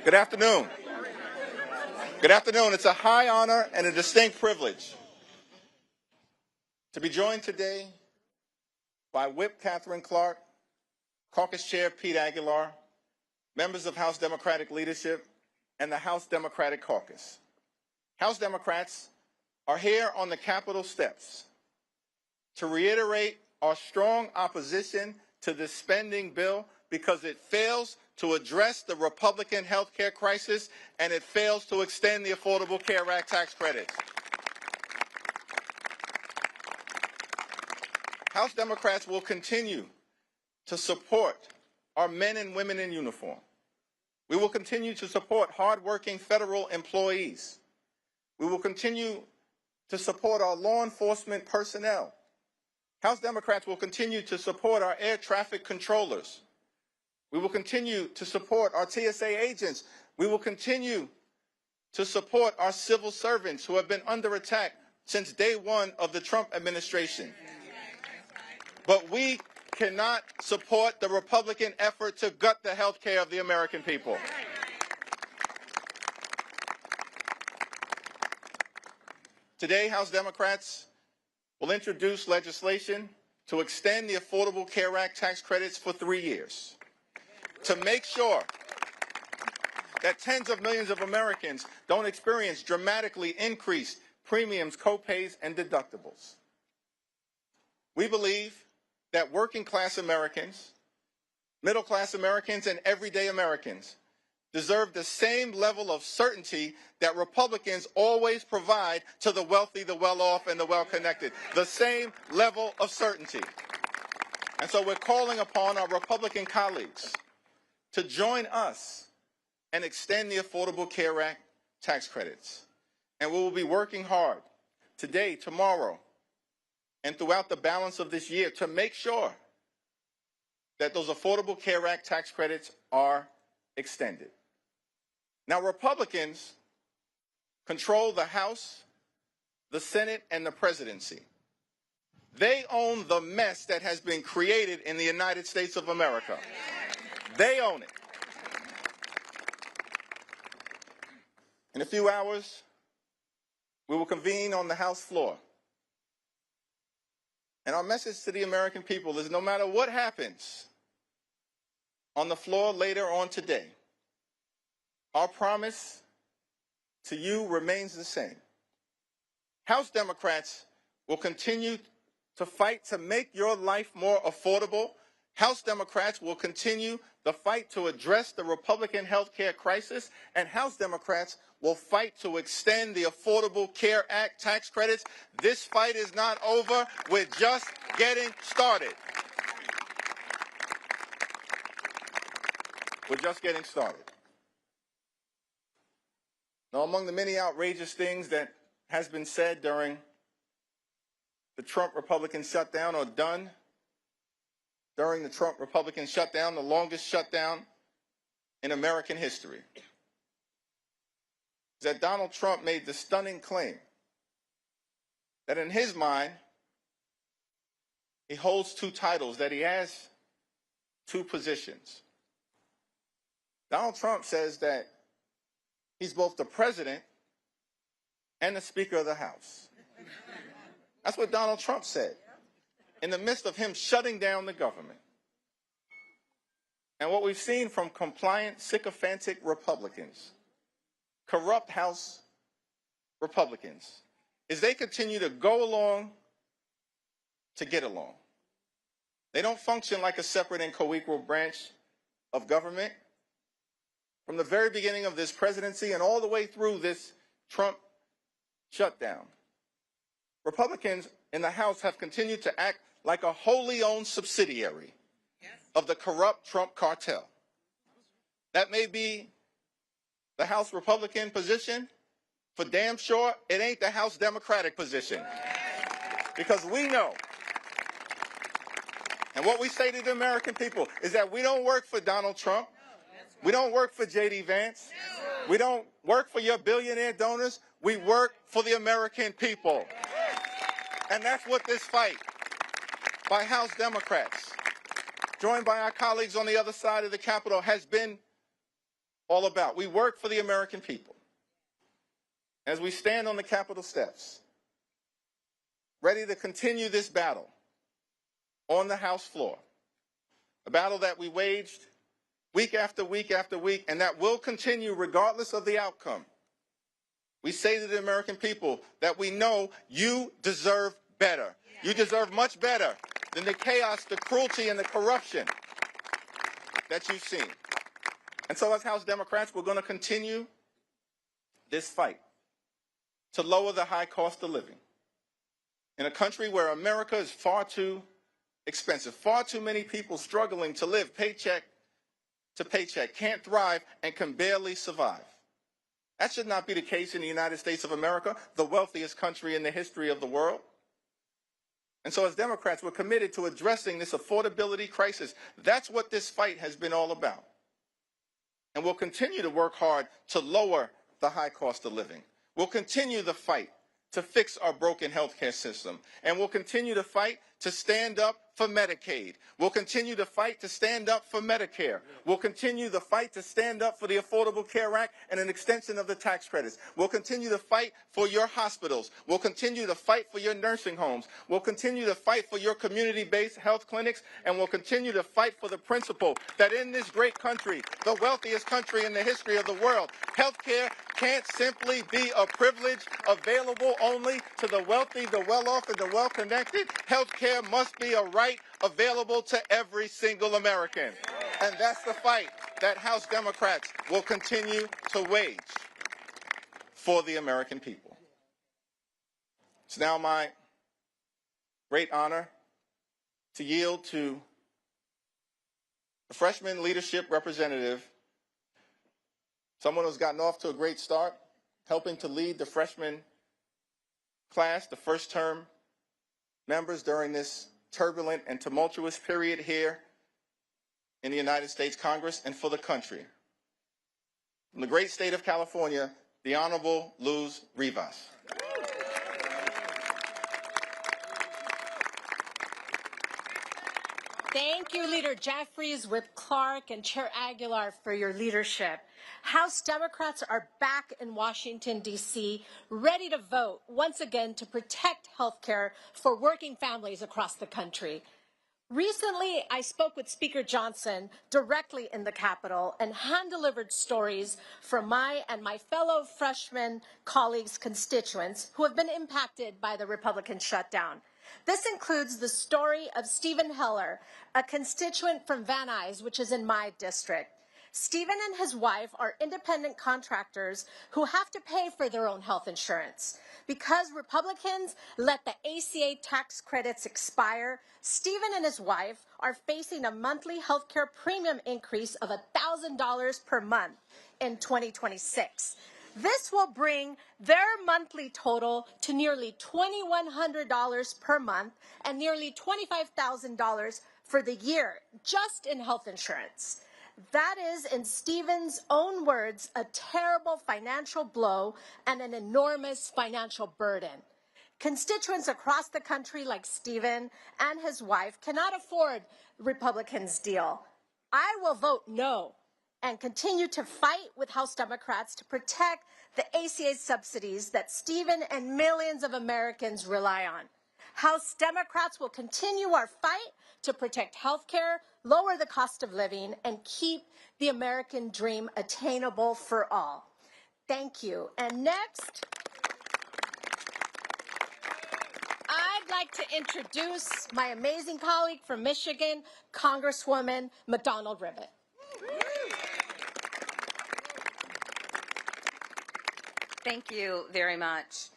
Good afternoon. Good afternoon. It's a high honor and a distinct privilege to be joined today by Whip Catherine Clark, Caucus Chair Pete Aguilar, members of House Democratic leadership, and the House Democratic Caucus. House Democrats are here on the Capitol steps to reiterate our strong opposition to this spending bill because it fails to address the Republican health care crisis and it fails to extend the Affordable Care Act tax credits. House Democrats will continue to support our men and women in uniform. We will continue to support hardworking federal employees. We will continue to support our law enforcement personnel. House Democrats will continue to support our air traffic controllers. We will continue to support our TSA agents. We will continue to support our civil servants who have been under attack since day one of the Trump administration. But we cannot support the Republican effort to gut the health care of the American people. Today, House Democrats will introduce legislation to extend the Affordable Care Act tax credits for 3 years, to make sure that tens of millions of Americans don't experience dramatically increased premiums, co-pays, and deductibles. We believe that working class Americans, middle class Americans, and everyday Americans deserve the same level of certainty that Republicans always provide to the wealthy, the well-off, and the well-connected. The same level of certainty. And so we're calling upon our Republican colleagues to join us and extend the Affordable Care Act tax credits. And we will be working hard today, tomorrow, and throughout the balance of this year to make sure that those Affordable Care Act tax credits are extended. Now, Republicans control the House, the Senate, and the presidency. They own the mess that has been created in the United States of America. They own it. In a few hours, we will convene on the House floor. And our message to the American people is no matter what happens on the floor later on today, our promise to you remains the same. House Democrats will continue to fight to make your life more affordable. House Democrats will continue the fight to address the Republican health care crisis, and House Democrats will fight to extend the Affordable Care Act tax credits. This fight is not over. We're just getting started. We're just getting started. Now, among the many outrageous things that has been said during the Trump Republican shutdown or done during the Trump Republican shutdown, the longest shutdown in American history, is that Donald Trump made the stunning claim that in his mind, he holds two titles, that he has two positions. Donald Trump says that he's both the president and the Speaker of the House. That's what Donald Trump said in the midst of him shutting down the government. And what we've seen from compliant, sycophantic Republicans, corrupt House Republicans, is they continue to go along to get along. They don't function like a separate and co-equal branch of government. From the very beginning of this presidency and all the way through this Trump shutdown, Republicans in the House have continued to act like a wholly owned subsidiary of the corrupt Trump cartel. That may be the House Republican position. For damn sure, it ain't the House Democratic position. Because we know, and what we say to the American people is that we don't work for Donald Trump. We don't work for J.D. Vance. We don't work for your billionaire donors. We work for the American people. And that's what this fight by House Democrats, joined by our colleagues on the other side of the Capitol, has been all about. We work for the American people. As we stand on the Capitol steps, ready to continue this battle on the House floor, a battle that we waged week after week after week, and that will continue regardless of the outcome. We say to the American people that we know you deserve better. You deserve much better than the chaos, the cruelty, and the corruption that you've seen. And so as House Democrats, we're going to continue this fight to lower the high cost of living in a country where America is far too expensive, far too many people struggling to live paycheck to paycheck, can't thrive, and can barely survive. That should not be the case in the United States of America, the wealthiest country in the history of the world. And so as Democrats, we're committed to addressing this affordability crisis. That's what this fight has been all about. And we'll continue to work hard to lower the high cost of living. We'll continue the fight to fix our broken healthcare system. And we'll continue to fight to stand up for Medicaid. We'll continue to fight to stand up for Medicare. We'll continue the fight to stand up for the Affordable Care Act and an extension of the tax credits. We'll continue to fight for your hospitals. We'll continue to fight for your nursing homes. We'll continue to fight for your community-based health clinics. And we'll continue to fight for the principle that in this great country, the wealthiest country in the history of the world, healthcare can't simply be a privilege available only to the wealthy, the well-off, and the well-connected. Healthcare must be a right available to every single American. And that's the fight that House Democrats will continue to wage for the American people. It's now my great honor to yield to the freshman leadership representative, someone who's gotten off to a great start, helping to lead the freshman class, the first term members during this turbulent and tumultuous period here in the United States Congress and for the country. From the great state of California, the Honorable Luz Rivas. Thank you, Leader Jeffries, Whip Clark, and Chair Aguilar for your leadership. House Democrats are back in Washington, D.C., ready to vote once again to protect health care for working families across the country. Recently, I spoke with Speaker Johnson directly in the Capitol and hand-delivered stories from my and my fellow freshman colleagues' constituents who have been impacted by the Republican shutdown. This includes the story of Stephen Heller, a constituent from Van Nuys, which is in my district. Stephen and his wife are independent contractors who have to pay for their own health insurance. Because Republicans let the ACA tax credits expire, Stephen and his wife are facing a monthly health care premium increase of $1,000 per month in 2026. This will bring their monthly total to nearly $2,100 per month and nearly $25,000 for the year, just in health insurance. That is, in Stephen's own words, a terrible financial blow and an enormous financial burden. Constituents across the country like Stephen and his wife cannot afford Republicans' deal. I will vote no and continue to fight with House Democrats to protect the ACA subsidies that Stephen and millions of Americans rely on. House Democrats will continue our fight to protect health care, lower the cost of living, and keep the American dream attainable for all. Thank you. And next, I'd like to introduce my amazing colleague from Michigan, Congresswoman McDonald-Ribbit. Thank you very much.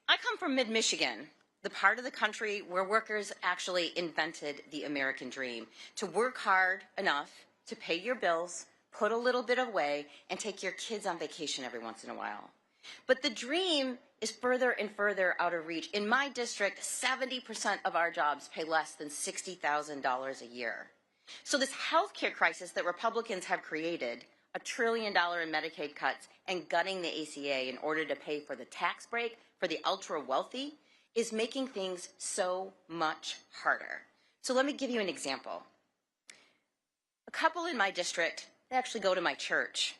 I come from mid-Michigan, the part of the country where workers actually invented the American dream, to work hard enough to pay your bills, put a little bit away, and take your kids on vacation every once in a while. But the dream is further and further out of reach. In my district, 70% of our jobs pay less than $60,000 a year. So this healthcare crisis that Republicans have created, $1 trillion in Medicaid cuts, and gutting the ACA in order to pay for the tax break for the ultra-wealthy, is making things so much harder. So let me give you an example. A couple in my district, they actually go to my church.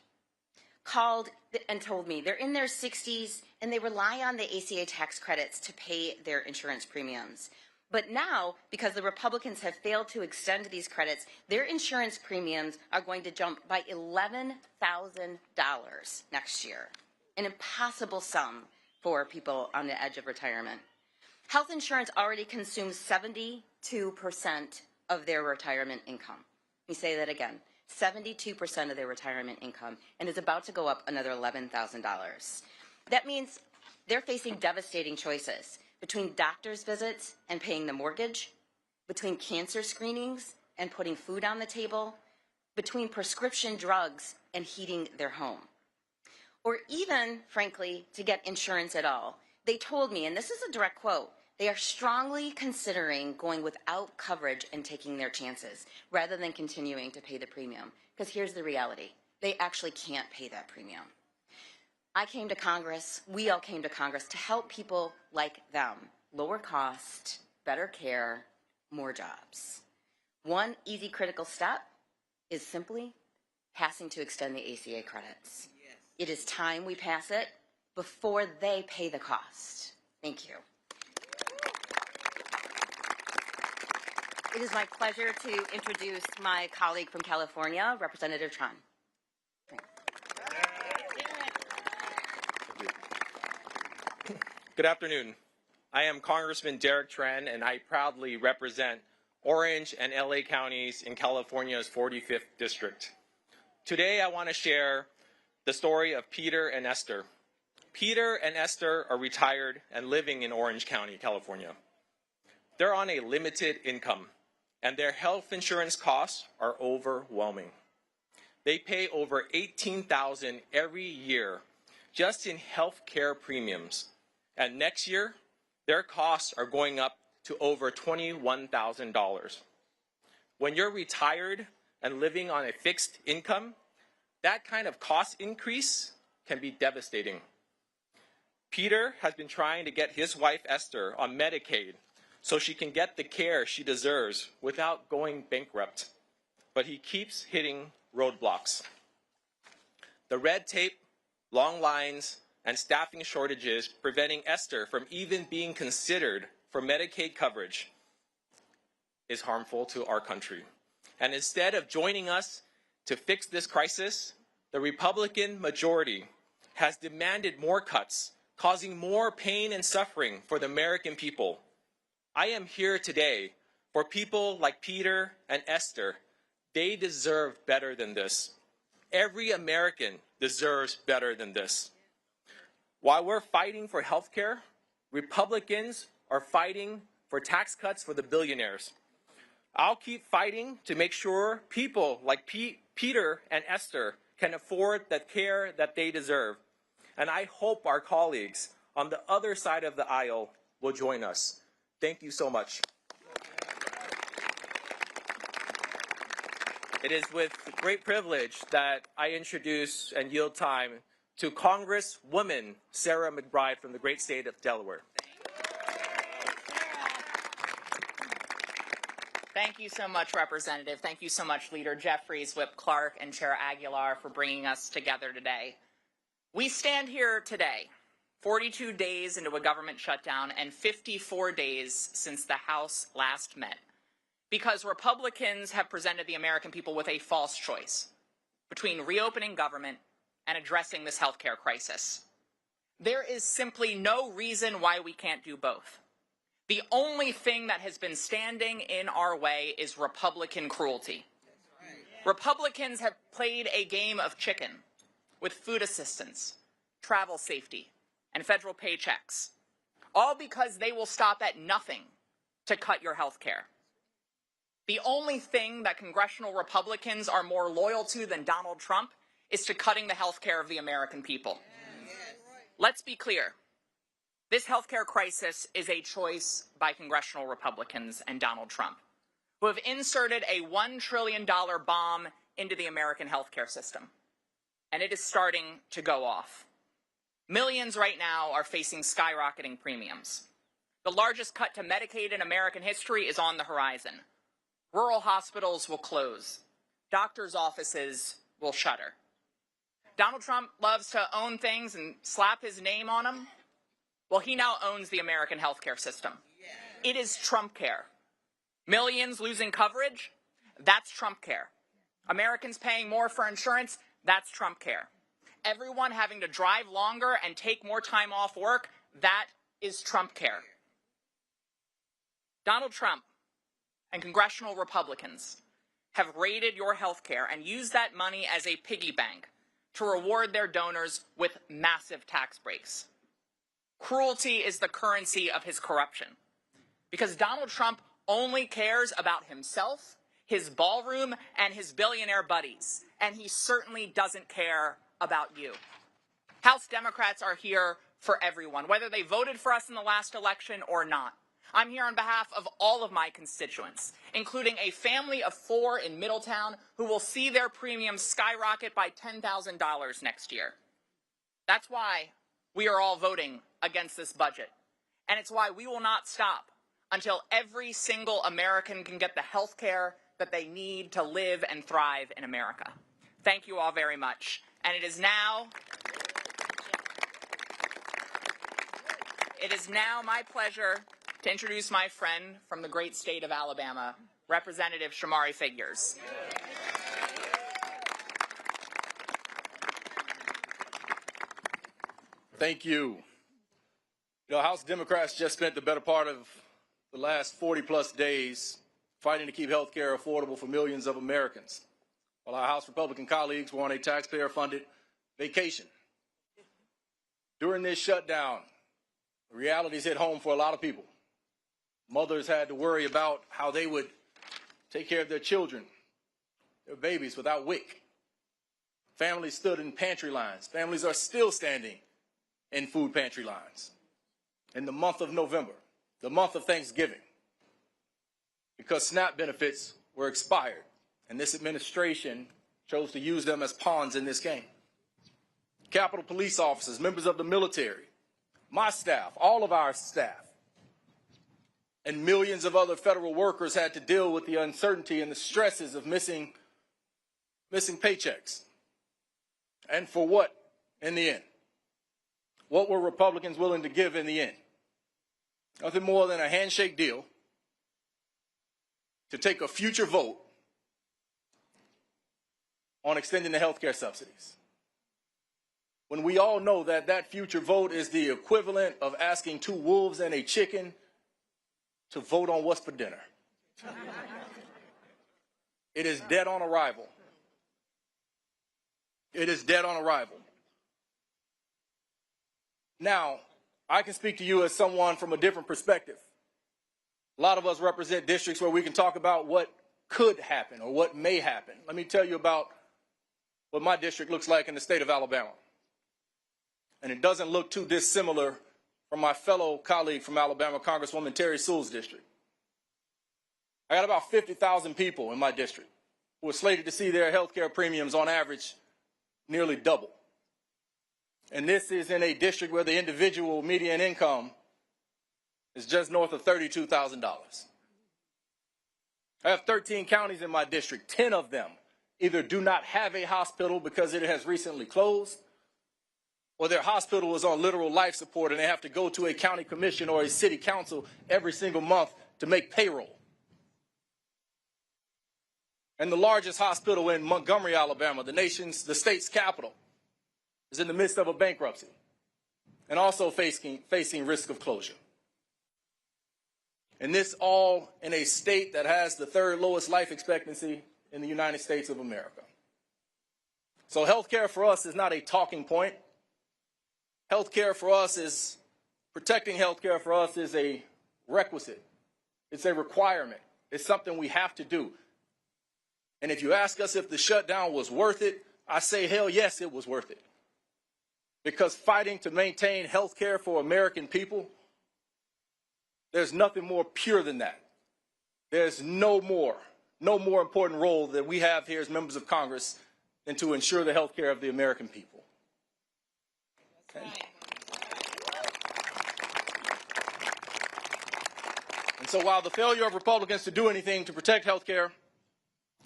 called and told me they're in their 60s and they rely on the ACA tax credits to pay their insurance premiums. But now, because the Republicans have failed to extend these credits, their insurance premiums are going to jump by $11,000 next year. An impossible sum for people on the edge of retirement. Health insurance already consumes 72% of their retirement income. Let me say that again. 72% of their retirement income, and is about to go up another $11,000. That means they're facing devastating choices between doctor's visits and paying the mortgage, between cancer screenings and putting food on the table, between prescription drugs and heating their home, or even, frankly, to get insurance at all. They told me, and this is a direct quote, they are strongly considering going without coverage and taking their chances rather than continuing to pay the premium. Because here's the reality. They actually can't pay that premium. I came to Congress, we all came to Congress to help people like them. Lower cost, better care, more jobs. One easy critical step is simply passing to extend the ACA credits. Yes. It is time we pass it before they pay the cost. Thank you. It is my pleasure to introduce my colleague from California, Representative Tran. Good afternoon. I am Congressman Derek Tran, and I proudly represent Orange and LA counties in California's 45th district. Today, I want to share the story of Peter and Esther. Peter and Esther are retired and living in Orange County, California. They're on a limited income, and their health insurance costs are overwhelming. They pay over $18,000 every year just in health care premiums. And next year, their costs are going up to over $21,000. When you're retired and living on a fixed income, that kind of cost increase can be devastating. Peter has been trying to get his wife, Esther, on Medicaid so she can get the care she deserves without going bankrupt. But he keeps hitting roadblocks. The red tape, long lines, and staffing shortages preventing Esther from even being considered for Medicaid coverage is harmful to our country. And instead of joining us to fix this crisis, the Republican majority has demanded more cuts, causing more pain and suffering for the American people. I am here today for people like Peter and Esther. They deserve better than this. Every American deserves better than this. While we're fighting for health care, Republicans are fighting for tax cuts for the billionaires. I'll keep fighting to make sure people like Peter and Esther can afford the care that they deserve. And I hope our colleagues on the other side of the aisle will join us. Thank you so much. It is with great privilege that I introduce and yield time to Congresswoman Sarah McBride from the great state of Delaware. Thank you so much, Representative. Thank you so much, Leader Jeffries, Whip Clark, and Chair Aguilar for bringing us together today. We stand here today, 42 days into a government shutdown and 54 days since the House last met, because Republicans have presented the American people with a false choice between reopening government and addressing this healthcare crisis. There is simply no reason why we can't do both. The only thing that has been standing in our way is Republican cruelty. Republicans have played a game of chicken with food assistance, travel safety, and federal paychecks, all because they will stop at nothing to cut your health care. The only thing that congressional Republicans are more loyal to than Donald Trump is to cutting the health care of the American people. Let's be clear. This health care crisis is a choice by congressional Republicans and Donald Trump, who have inserted a $1 trillion bomb into the American health care system. And it is starting to go off. Millions right now are facing skyrocketing premiums. The largest cut to Medicaid in American history is on the horizon. Rural hospitals will close. Doctors' offices will shutter. Donald Trump loves to own things and slap his name on them. Well, he now owns the American healthcare system. It is Trump care. Millions losing coverage, that's Trump care. Americans paying more for insurance, that's Trump care. Everyone having to drive longer and take more time off work, that is Trump care. Donald Trump and congressional Republicans have raided your health care and used that money as a piggy bank to reward their donors with massive tax breaks. Cruelty is the currency of his corruption, because Donald Trump only cares about himself, his ballroom, and his billionaire buddies, and he certainly doesn't care about you. House Democrats are here for everyone, whether they voted for us in the last election or not. I'm here on behalf of all of my constituents, including a family of 4 in Middletown who will see their premiums skyrocket by $10,000 next year. That's why we are all voting against this budget, and it's why we will not stop until every single American can get the health care that they need to live and thrive in America. Thank you all very much. And it is now my pleasure to introduce my friend from the great state of Alabama, Representative Shamari Figures. Thank you. House Democrats just spent the better part of the last 40-plus days fighting to keep health care affordable for millions of Americans, while our House Republican colleagues were on a taxpayer-funded vacation. During this shutdown, the realities hit home for a lot of people. Mothers had to worry about how they would take care of their children, their babies, without WIC. Families stood in pantry lines. Families are still standing in food pantry lines. In the month of November, the month of Thanksgiving, because SNAP benefits were expired, and this administration chose to use them as pawns in this game. Capitol Police officers, members of the military, my staff, all of our staff, and millions of other federal workers had to deal with the uncertainty and the stresses of missing paychecks. And for what in the end? What were Republicans willing to give in the end? Nothing more than a handshake deal to take a future vote on extending the health care subsidies, when we all know that that future vote is the equivalent of asking 2 wolves and a chicken to vote on what's for dinner. It is dead on arrival. It is dead on arrival. Now, I can speak to you as someone from a different perspective. A lot of us represent districts where we can talk about what could happen or what may happen. Let me tell you about what my district looks like in the state of Alabama. And it doesn't look too dissimilar from my fellow colleague from Alabama, Congresswoman Terry Sewell's district. I got about 50,000 people in my district who are slated to see their health care premiums on average nearly double. And this is in a district where the individual median income is just north of $32,000. I have 13 counties in my district. 10 of them either do not have a hospital because it has recently closed, or their hospital is on literal life support and they have to go to a county commission or a city council every single month to make payroll. And the largest hospital in Montgomery, Alabama, the state's capital, is in the midst of a bankruptcy and also facing risk of closure. And this all in a state that has the 3rd lowest life expectancy in the United States of America. So health care for us is not a talking point. Health care for us is, protecting health care for us is a requisite. It's a requirement. It's something we have to do. And if you ask us if the shutdown was worth it, I say, hell yes, it was worth it. Because fighting to maintain health care for American people, there's nothing more pure than that. There's no more important role that we have here as members of Congress than to ensure the health care of the American people. Okay. And so while the failure of Republicans to do anything to protect health care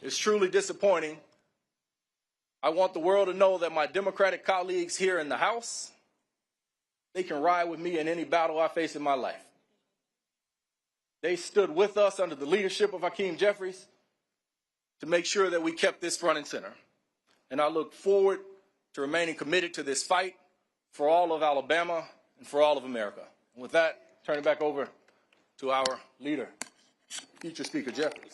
is truly disappointing, I want the world to know that my Democratic colleagues here in the House, they can ride with me in any battle I face in my life. They stood with us under the leadership of Hakeem Jeffries to make sure that we kept this front and center. And I look forward to remaining committed to this fight for all of Alabama and for all of America. And with that, turn it back over to our leader, future Speaker Jeffries.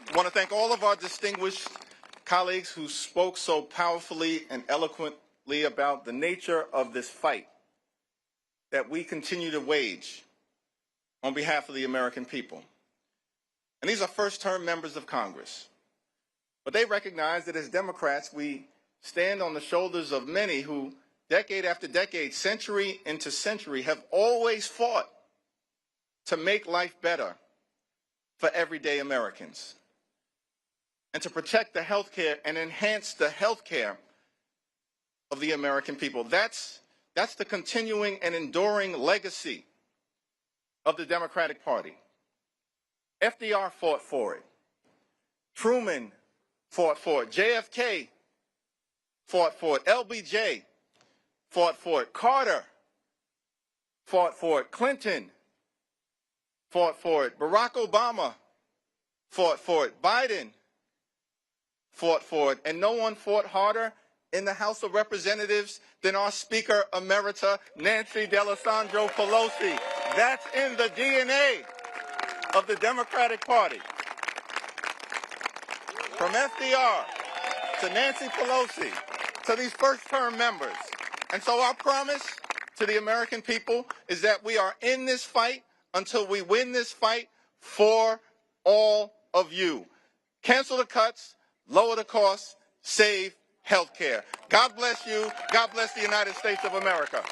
I want to thank all of our distinguished colleagues who spoke so powerfully and eloquently about the nature of this fight that we continue to wage on behalf of the American people. And these are first-term members of Congress. But they recognize that as Democrats, we stand on the shoulders of many who, decade after decade, century into century, have always fought to make life better for everyday Americans and to protect the health care and enhance the health care of the American people. That's the continuing and enduring legacy of the Democratic Party. FDR fought for it. Truman fought for it. JFK fought for it. LBJ fought for it. Carter fought for it. Clinton fought for it. Barack Obama fought for it. Biden fought for it. And no one fought harder in the House of Representatives than our Speaker Emerita, Nancy D'Alessandro Pelosi. That's in the DNA of the Democratic Party. From FDR to Nancy Pelosi to these first-term members. And so our promise to the American people is that we are in this fight until we win this fight for all of you. Cancel the cuts, lower the costs, save health care. God bless you. God bless the United States of America.